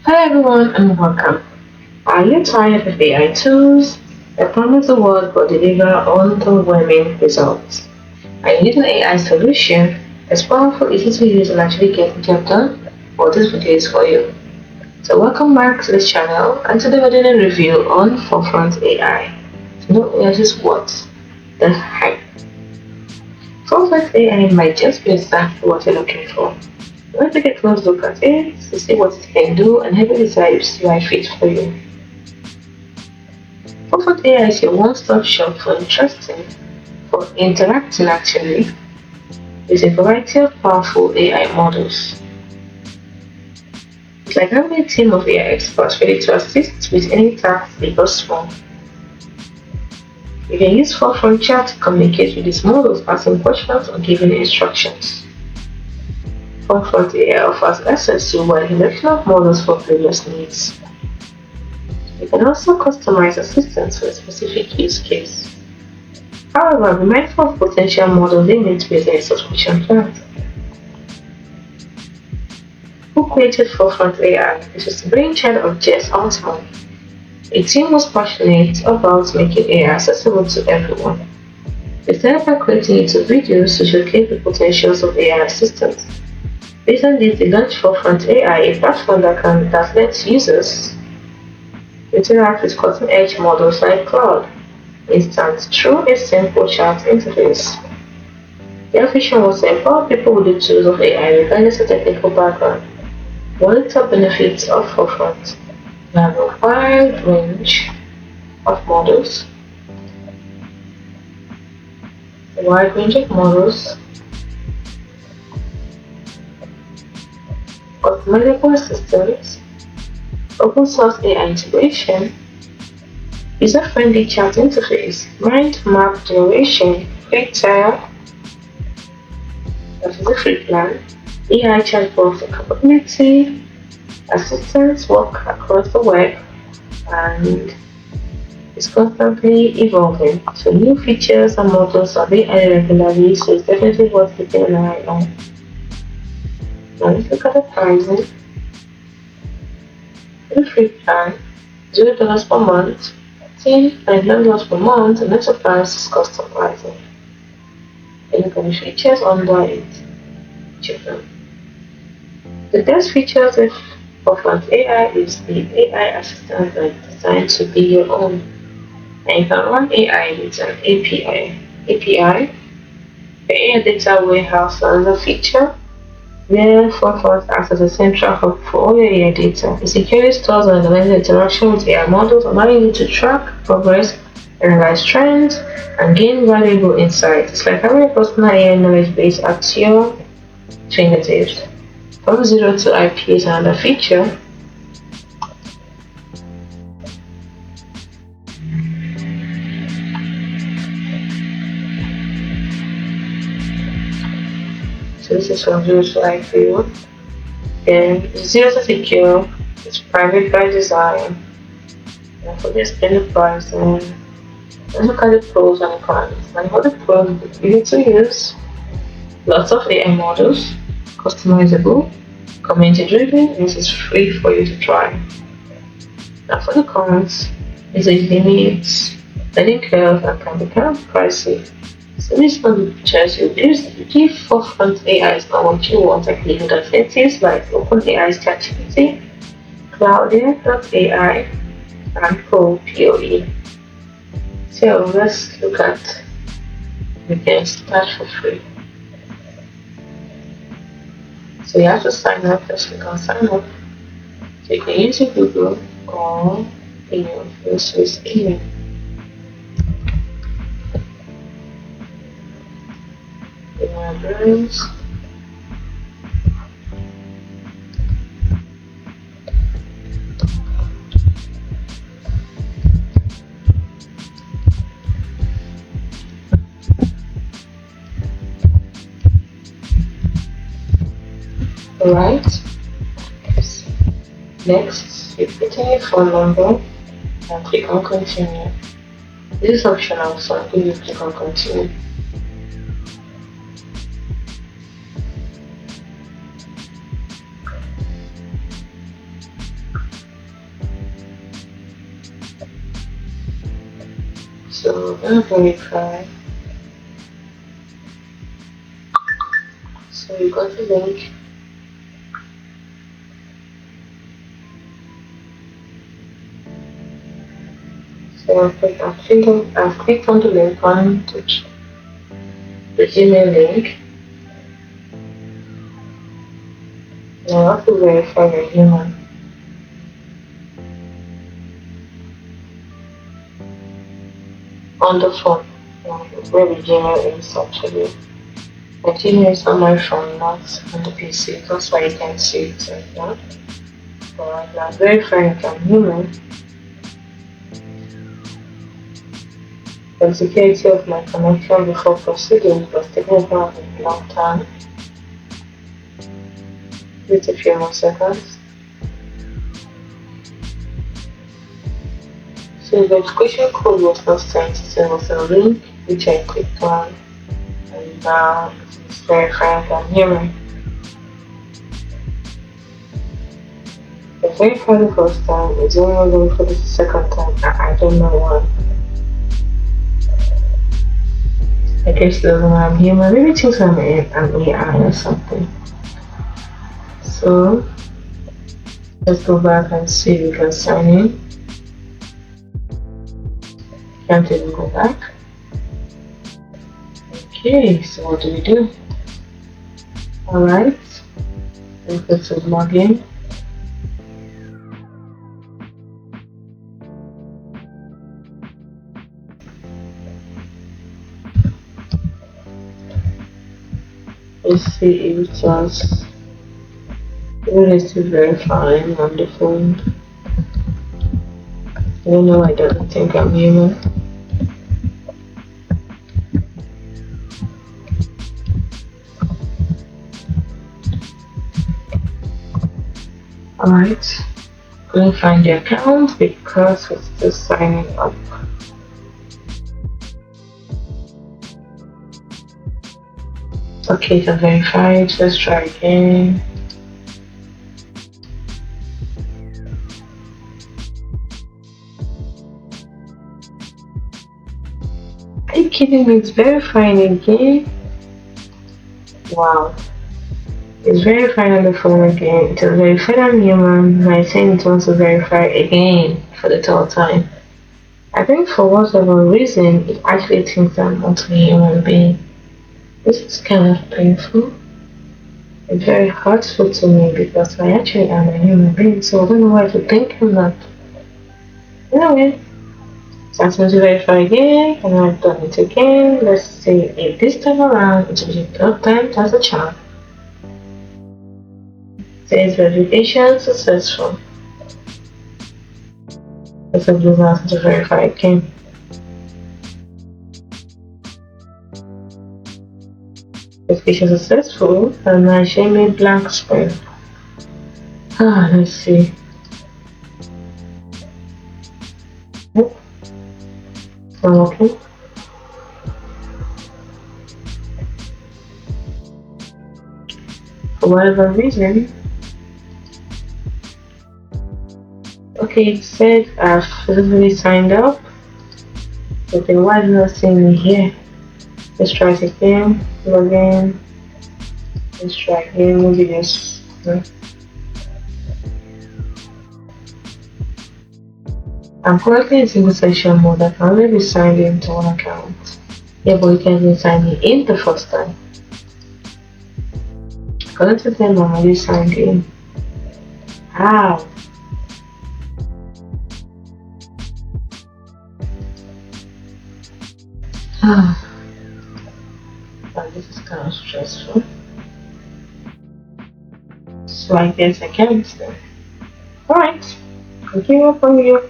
Hi everyone and welcome. Are you tired of AI tools that promise the world but deliver underwhelming results? Are you need an AI solution that's powerful, easy to use, and actually get the job done? Well, this video is for you. So welcome back to this channel, and today we're doing a review on Forefront AI. So no AI just what? The hype. Forefront AI might just be exactly what you're looking for. Let's take a close look at it to see what it can do and help you decide if it's the right fit for you. Comfort AI is your one-stop shop for interacting actually, with a variety of powerful AI models. It's like having a team of AI experts ready to assist with any task, big or small. You can use Forefront Chat to communicate with these models, asking questions or giving instructions. Forefront AI offers access to a wide selection of models for various needs. You can also customize assistance for a specific use case. However, be mindful of potential model limits with a subscription plan. Who created Forefront AI? This is the brainchild of Jess Altman, a team was passionate about making AI accessible to everyone. They started by creating YouTube videos to showcase the potentials of AI assistants. Based on this, they launched Forefront AI, a platform that lets users interact with cutting-edge models like Cloud Instance through a simple chat interface. Their vision was to empower people with the tools of AI regardless of technical background. One of the top benefits of Forefront: you have a wide range of models, a wide range of models, customizable assistants, open source AI integration, user-friendly chat interface, mind map generation, free trial, that is a free plan, AI chatbot capability, assistants work across the web, and is constantly evolving. So new features and models are being added regularly, so it's definitely worth keeping an eye on. Now let's look at the pricing. The free plan, $0 per month, $10.99 per month, and enterprise is customizing. And look at the features under it. Children. The best features of Forefront AI is the AI assistant that is designed to be your own. And you can run AI with an API, the AI data warehouse, another feature where Forefront acts as a central hub for all your AI data. It securely stores and organizes interaction with AI models, allowing you to track progress, analyze trends, and gain valuable insights. It's like having a personal AI knowledge base at your fingertips. From zero to IP is another feature. So this is from zero to IP. Then zero to secure, it's private by design. And for this enterprise, let's look at the pros and cons. And for the pros, it's easy to use, lots of AI models, customizable, community driven, and it's free for you to try. Now for the cons, it's a limit, learning curve, and can become pricey. So this one the pictures you use, if Forefront AI is not what you want, like the alternatives like OpenAI's ChatGPT, Cloud.ai, and POE. So let's look at, we can start for free. So you have to sign up, just click on sign up. So you can use your Google or email, first with email. Email address. Alright. Next, you put in your phone number and click on continue. This is optional, so I'm going to click on continue. So I'm gonna verify. So you got the link. So I've clicked on the link on the Gmail link. Now I have to verify your human. On the phone. Where the Gmail is actually. The Gmail is on my phone, not on the PC. That's why you can't see it right now. But I'm verifying I'm human. The security of my connection before proceeding was taking about a long time. Wait a few more seconds. So the verification code was not sent, so it was a link which I clicked on, and now it's verifying I'm human. The verify the first time, it's only verify the second time, I don't know why. I guess the reason why I'm human, maybe it thinks I'm AI or something. So let's go back and see if we can sign in. Can't even go back. Okay, so what do we do? Alright, we go to login. Let's see if it was let's verifying on the phone. I don't know why it doesn't think I'm human. Alright, couldn't find the account because it's still signing up. Okay, so verified. Let's try again. Are you kidding me? It's verifying again. Wow. It's verifying on the phone again. It was verified I'm human. My saying it wants to verify again for the third time. I think for whatever reason, it actually thinks I'm not a human being. This is kind of painful. It's very hurtful to me because I actually am a human being, so I don't know why to think I'm not. Anyway, so I'm going to verify again, and I've done it again. Let's see if this time around it will be third time as a charm. Says verification successful. Let's do that to verify again. Verification successful, and now show me blank screen. Let's see. Okay. For whatever reason, okay, it said I've successfully signed up, but then why is it not seeing me here? Let's try it again. Log in. Let's try again. Maybe this. I'm currently in single session mode. I can only be signed into one account. Yeah, but you can even sign me in the first time. According to them, I'm already signed in. How? This is kind of stressful. So I guess I can't stay. Alright, I'll give up on you.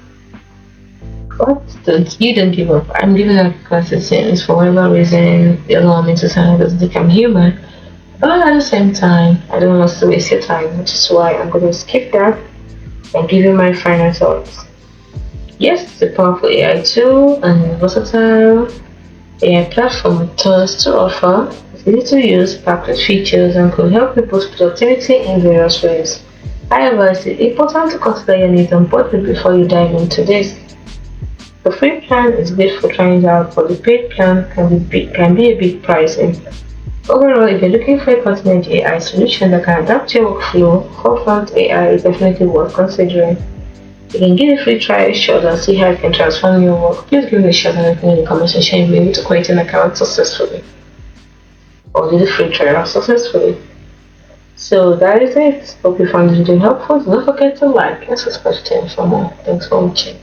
But you don't give up. I'm giving up because it seems for whatever reason they allow me to sign up doesn't think I'm human. But at the same time, I don't want to waste your time, which is why I'm going to skip that and give you my final thoughts. Yes, it's a powerful AI tool and versatile AI platform with tons to offer. It's easy to use, packed with features, and could help you boost productivity in various ways. However, it's important to consider your needs and budget before you dive into this. The free plan is good for trying it out, but the paid plan can be a bit pricey. Overall, if you're looking for a cutting-edge AI solution that can adapt your workflow, forefront AI is definitely worth considering. You can give a free trial shot and see how it can transform your work. Please give it a shot and let me know in the comment section if you're able to create an account successfully or did a free trial successfully. So that is it. Hope you found the video helpful. Don't forget to like and subscribe to the channel for more. Thanks for watching.